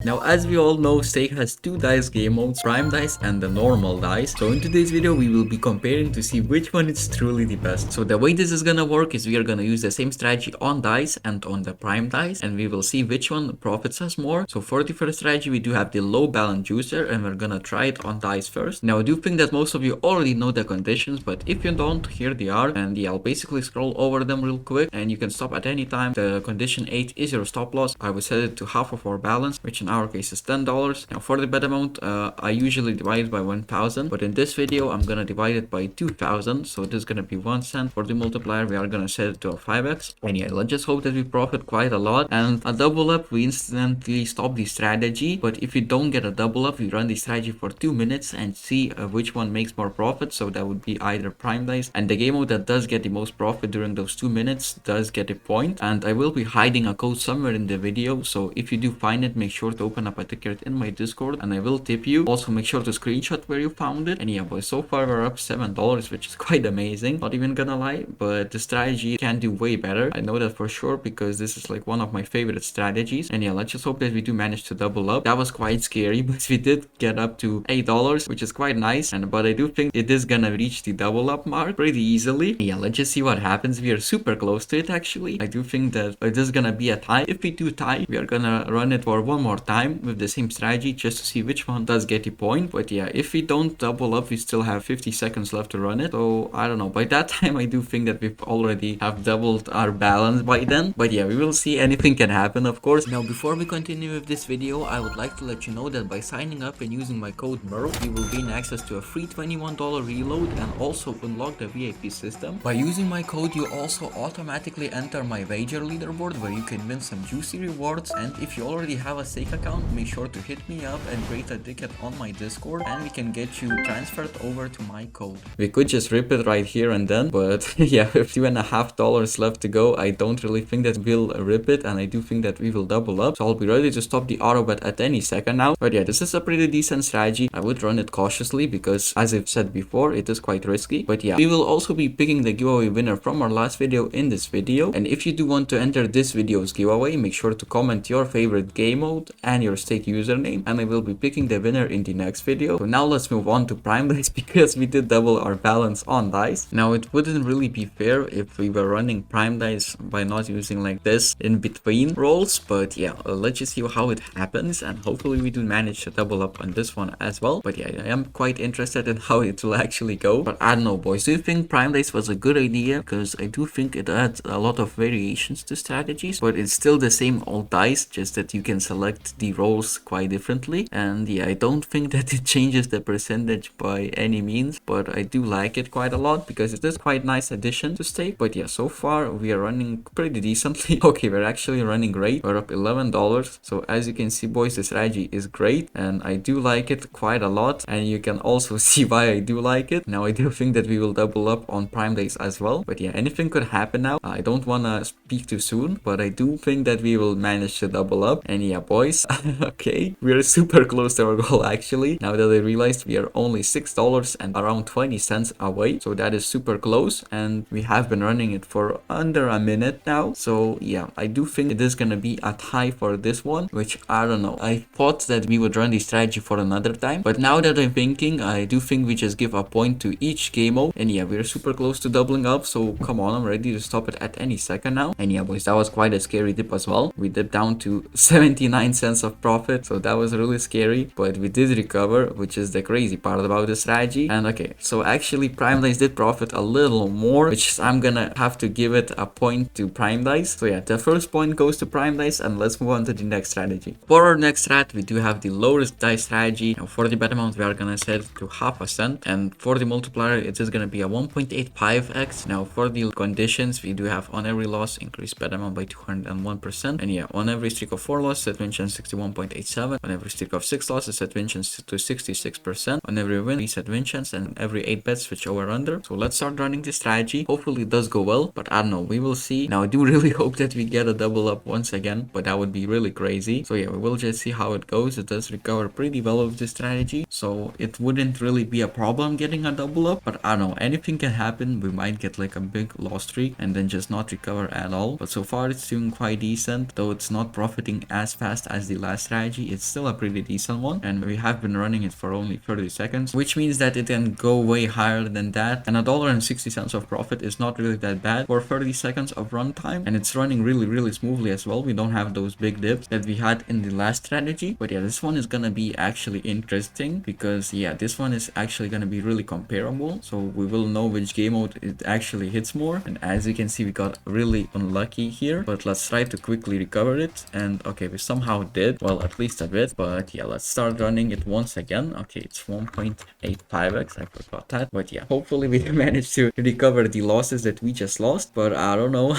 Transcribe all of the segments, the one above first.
Now, as we all know, Stake has two dice game modes, Prime Dice and the normal dice. So in today's video, we will be comparing to see which one is truly the best. So the way this is gonna work is we are gonna use the same strategy on dice and on the Prime dice, and we will see which one profits us more. So for the first strategy, we do have the low balance juicer, and we're gonna try it on dice first. Now, I do think that most of you already know the conditions, but if you don't, here they are. And yeah, I'll basically scroll over them real quick, and you can stop at any time. The condition 8 is your stop loss. I will set it to half of our balance, which in our case is $10. Now for the bet amount, I usually divide it by 1000, but in this video I'm gonna divide it by 2000, so this is gonna be 1 cent. For the multiplier, we are gonna set it to a 5x, and yeah, let's just hope that we profit quite a lot. And a double up, we instantly stop the strategy, but if you don't get a double up, we run the strategy for 2 minutes and see which one makes more profit. So that would be either Prime Dice, and the game mode that does get the most profit during those 2 minutes does get a point. And I will be hiding a code somewhere in the video, so if you do find it, make sure to open up a ticket in my Discord and I will tip you. Also make sure to screenshot where you found it. And yeah, boys, so far we're up $7, which is quite amazing, not even gonna lie, but the strategy can do way better. I know that for sure because this is like one of my favorite strategies. And yeah, let's just hope that we do manage to double up. That was quite scary, but we did get up to $8, which is quite nice. And but I do think it is gonna reach the double up mark pretty easily. Yeah, let's just see what happens. We are super close to it actually. I do think that it is gonna be a tie. If we do tie, we are gonna run it for one more time with the same strategy just to see which one does get a point. But yeah, if we don't double up, we still have 50 seconds left to run it. So I don't know, by that time I do think that we've already have doubled our balance by then. But yeah, we will see. Anything can happen, of course. Now before we continue with this video, I would like to let you know that by signing up and using my code MERL, you will gain access to a free $21 reload and also unlock the VIP system. By using my code, you also automatically enter my wager leaderboard where you can win some juicy rewards. And if you already have a stake account, make sure to hit me up and create a ticket on my Discord and we can get you transferred over to my code. We could just rip it right here and then, but yeah, with $2.50 left to go, I don't really think that we'll rip it, and I do think that we will double up. So I'll be ready to stop the auto bet at any second now. But yeah, this is a pretty decent strategy. I would run it cautiously because, as I've said before, it is quite risky. But yeah, we will also be picking the giveaway winner from our last video in this video. And if you do want to enter this video's giveaway, make sure to comment your favorite game mode and your stake username, and I will be picking the winner in the next video. So now let's move on to Prime Dice because we did double our balance on dice. Now it wouldn't really be fair if we were running Prime Dice by not using like this in between rolls, but yeah, let's just see how it happens, and hopefully we do manage to double up on this one as well. But yeah, I am quite interested in how it will actually go. But I don't know, boys, do you think Prime Dice was a good idea? Because I do think it adds a lot of variations to strategies, but it's still the same old dice, just that you can select the rolls quite differently. And yeah, I don't think that it changes the percentage by any means, but I do like it quite a lot because it is quite nice addition to stake. But yeah, so far we are running pretty decently. Okay, we're actually running great. We're up $11. So as you can see, boys, the strategy is great and I do like it quite a lot, and you can also see why I do like it. Now I do think that we will double up on Prime Days as well, but yeah, anything could happen now. I don't want to speak too soon, but I do think that we will manage to double up. And yeah, boys, okay, we are super close to our goal actually. Now that I realized we are only $6 and around 20 cents away, so that is super close, and we have been running it for under a minute now. So yeah, I do think it is gonna be a tie for this one, which I don't know. I thought that we would run the strategy for another time, but now that I'm thinking, I do think we just give a point to each game mode. And yeah, we're super close to doubling up, so come on, I'm ready to stop it at any second now. And yeah, boys, that was quite a scary dip as well. We dipped down to 79 cents of profit, so that was really scary, but we did recover, which is the crazy part about the strategy. And okay, so actually Prime Dice did profit a little more, which I'm gonna have to give it a point to Prime Dice. So yeah, the first point goes to Prime Dice, and let's move on to the next strategy. For our next strat, we do have the lowest dice strategy. Now for the bet amount, we are gonna set it to half a cent, and for the multiplier, it is gonna be a 1.85x. Now for the conditions, we do have on every loss, increase bet amount by 201%, and yeah, on every streak of 4 losses, set win chance 61.87, on every streak of 6 losses, set win chance to 66%, on every win, reset win chance, and every 8 bets switch over under. So let's start running this strategy. Hopefully it does go well, but I don't know, we will see. Now I do really hope that we get a double up once again, but that would be really crazy. So yeah, we will just see how it goes. It does recover pretty well with this strategy, so it wouldn't really be a problem getting a double up, but I don't know, anything can happen. We might get like a big loss streak and then just not recover at all, but so far it's doing quite decent, though it's not profiting as fast as as the last strategy, it's still a pretty decent one, and we have been running it for only 30 seconds, which means that it can go way higher than that, and $1.60 of profit is not really that bad for 30 seconds of runtime, and it's running really smoothly as well. We don't have those big dips that we had in the last strategy, but yeah, this one is gonna be actually interesting because yeah, this one is actually gonna be really comparable, so we will know which game mode it actually hits more. And as you can see, we got really unlucky here, but let's try to quickly recover it. And okay, we somehow did, well, at least a bit, but yeah, let's start running it once again. Okay, it's 1.85x, I forgot that, but yeah, hopefully we manage to recover the losses that we just lost, but I don't know.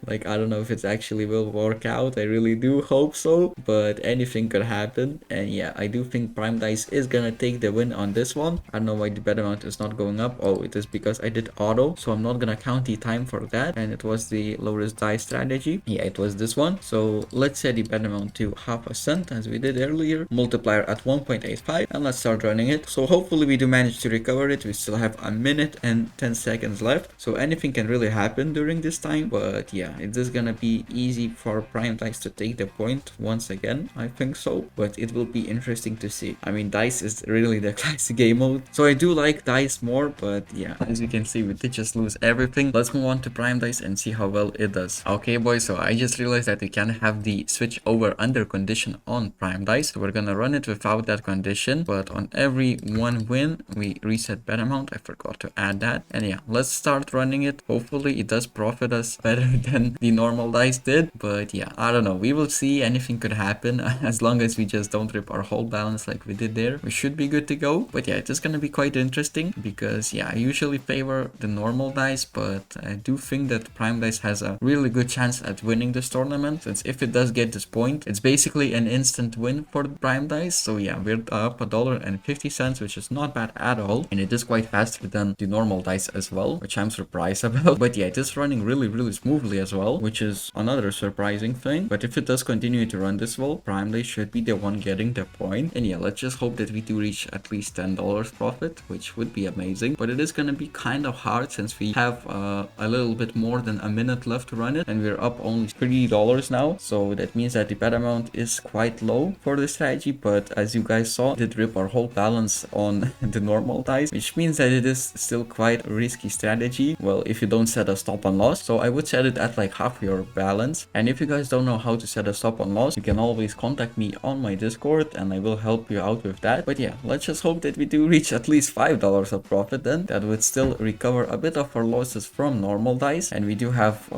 Like, I don't know if it actually will work out. I really do hope so, but anything could happen. And yeah, I do think Prime Dice is gonna take the win on this one. I don't know why the bet amount is not going up. Oh, it is because I did auto, so I'm not gonna count the time for that, and it was the lowest die strategy. Yeah, it was this one. So let's set the bet amount to half a cent as we did earlier, multiplier at 1.85, and let's start running it. So hopefully we do manage to recover it. We still have a minute and 10 seconds left, so anything can really happen during this time. But yeah, it is gonna be easy for Prime Dice to take the point once again, I think so, but it will be interesting to see. I mean, Dice is really the classic game mode, so I do like Dice more, but yeah, as you can see, we did just lose everything. Let's move on to Prime Dice and see how well it does. Okay boys, so I just realized that we can have the switch over under condition on Prime Dice, so we're gonna run it without that condition, but on every one win we reset bet amount. I forgot to add that. And yeah, let's start running it. Hopefully it does profit us better than the normal dice did, but yeah, I don't know, we will see. Anything could happen. As long as we just don't rip our whole balance like we did there, we should be good to go. But yeah, it is gonna be quite interesting because yeah, I usually favor the normal dice, but I do think that Prime Dice has a really good chance at winning this tournament, since if it does get this point, it's basically an instant win for the Prime Dice. So yeah, we're up $1.50, which is not bad at all, and it is quite faster than the normal dice as well, which I'm surprised about. But yeah, it is running really smoothly as well, which is another surprising thing. But if it does continue to run this well, Prime Dice should be the one getting the point. And yeah, let's just hope that we do reach at least $10 profit, which would be amazing. But it is gonna be kind of hard since we have a little bit more than a minute left to run it, and we're up only $3 now. So that means that the bet amount is quite low for the strategy. But as you guys saw, it did rip our whole balance on the normal dice, which means that it is still quite a risky strategy. Well, if you don't set a stop and loss, so I would set it at like half your balance. And if you guys don't know how to set a stop and loss, you can always contact me on my Discord and I will help you out with that. But yeah, let's just hope that we do reach at least $5 of profit then. That would still recover a bit of our losses from normal dice, and we do have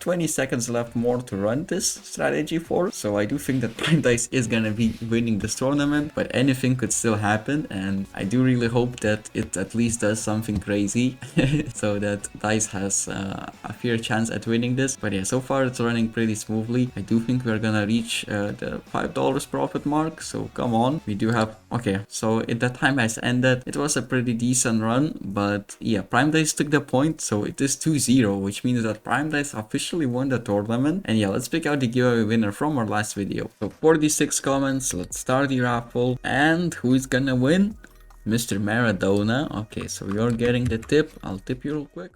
20 seconds left more to run this strategy for. So I do think that Prime Dice is gonna be winning this tournament, but anything could still happen, and I do really hope that it at least does something crazy so that Dice has a fair chance at winning this. But yeah, so far it's running pretty smoothly. I do think we're gonna reach the $5 profit mark, so come on. We do have, okay, so the time has ended. It was a pretty decent run, but yeah, Prime Dice took the point, so it is 2-0, which means that Prime Dice officially won the tournament. And yeah, let's pick out the giveaway winner from our last video. So 46 comments, let's start the raffle, and who is gonna win? Mr. Maradona. Okay, so you're getting the tip. I'll tip you real quick.